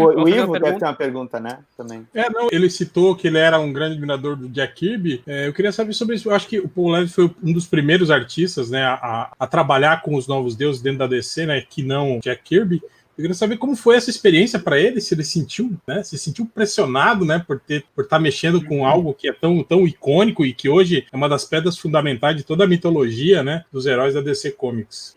O Ivo deve ter uma pergunta, né? Também. Não, ele citou que ele era um grande admirador do Jack Kirby. Eu queria saber sobre isso. Eu acho que o Paul Levy foi um dos primeiros artistas, né, a trabalhar com os novos deuses dentro da DC, né, que não Jack Kirby. Eu queria saber como foi essa experiência para ele, se ele sentiu, né, se sentiu pressionado, né, por estar mexendo com algo que é tão icônico e que hoje é uma das pedras fundamentais de toda a mitologia, né, dos heróis da DC Comics.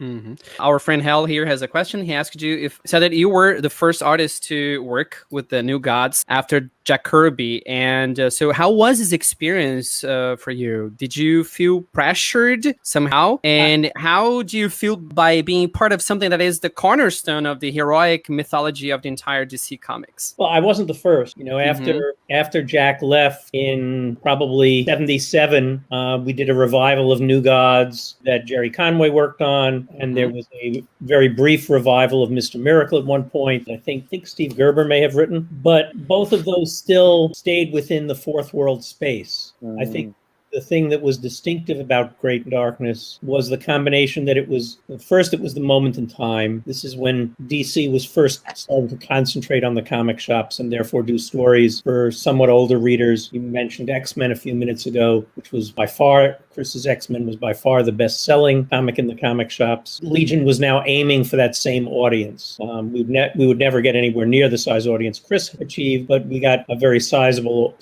Our friend Hal here has a question. He asked you said that you were the first artist to work with the New Gods after Jack Kirby, and so how was this experience for you? Did you feel pressured somehow? And how do you feel by being part of something that is the cornerstone of the heroic mythology of the entire DC Comics? Well, I wasn't the first. You know, after Jack left in probably 77, we did a revival of New Gods that Jerry Conway worked on, and there was a very brief revival of Mr. Miracle at one point. I think Steve Gerber may have written, but both of those still stayed within the fourth world space. I think the thing that was distinctive about Great Darkness was the combination that it was the moment in time. This is when DC was first starting to concentrate on the comic shops and therefore do stories for somewhat older readers. You mentioned X-Men a few minutes ago, which was by far, Chris's X-Men was by far the best-selling comic in the comic shops. Legion was now aiming for that same audience. We would never get anywhere near the size audience Chris achieved, but we got a very sizable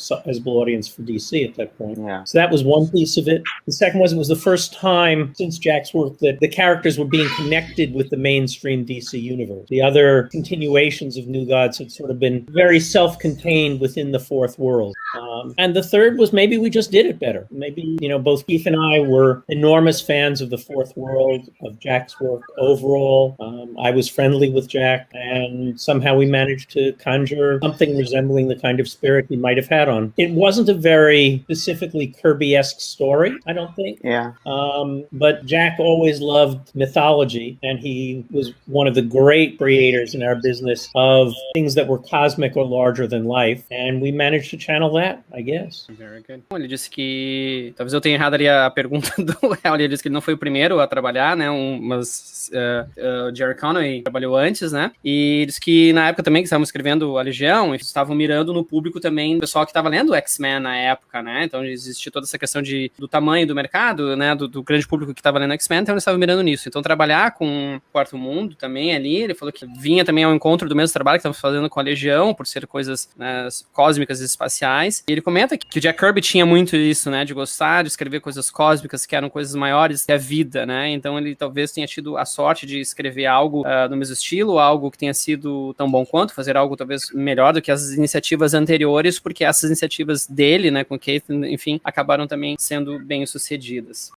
audience for DC at that point. Yeah. So that was one piece of it. The second was it was the first time since Jack's work that the characters were being connected with the mainstream DC universe. The other continuations of New Gods had sort of been very self-contained within the fourth world. And the third was maybe we just did it better. Maybe, you know, both Keith and I were enormous fans of the fourth world, of Jack's work overall. I was friendly with Jack, and somehow we managed to conjure something resembling the kind of spirit he might have had on. It wasn't a very specifically Kirby-esque story, I don't think. Yeah. But Jack always loved mythology, and he was one of the great creators in our business of things that were cosmic or larger than life, and we managed to channel that, I guess. Very good. Ele disse que, talvez eu tenha errado ali a pergunta do Hal, ele disse que ele não foi o primeiro a trabalhar, né, mas Jerry Conway trabalhou antes, né, e disse que na época também que estavam escrevendo a Legião, eles estavam mirando no público também, o pessoal que estava lendo o X-Men na época, né, então existia toda essa questão do tamanho do mercado, né, do grande público que estava lendo X-Men, então eles estavam mirando nisso. Então trabalhar com o Quarto Mundo também ali, ele falou que vinha também ao encontro do mesmo trabalho que estava fazendo com a Legião, por ser coisas, né, cósmicas e espaciais, e ele comenta que o Jack Kirby tinha muito isso, né, de gostar de escrever coisas cósmicas que eram coisas maiores que a vida, né, então ele talvez tenha tido a sorte de escrever algo do mesmo estilo, algo que tenha sido tão bom quanto, fazer algo talvez melhor do que as iniciativas anteriores, porque essas iniciativas dele, né, com Keith, enfim, acabaram também sendo bem sucedidas.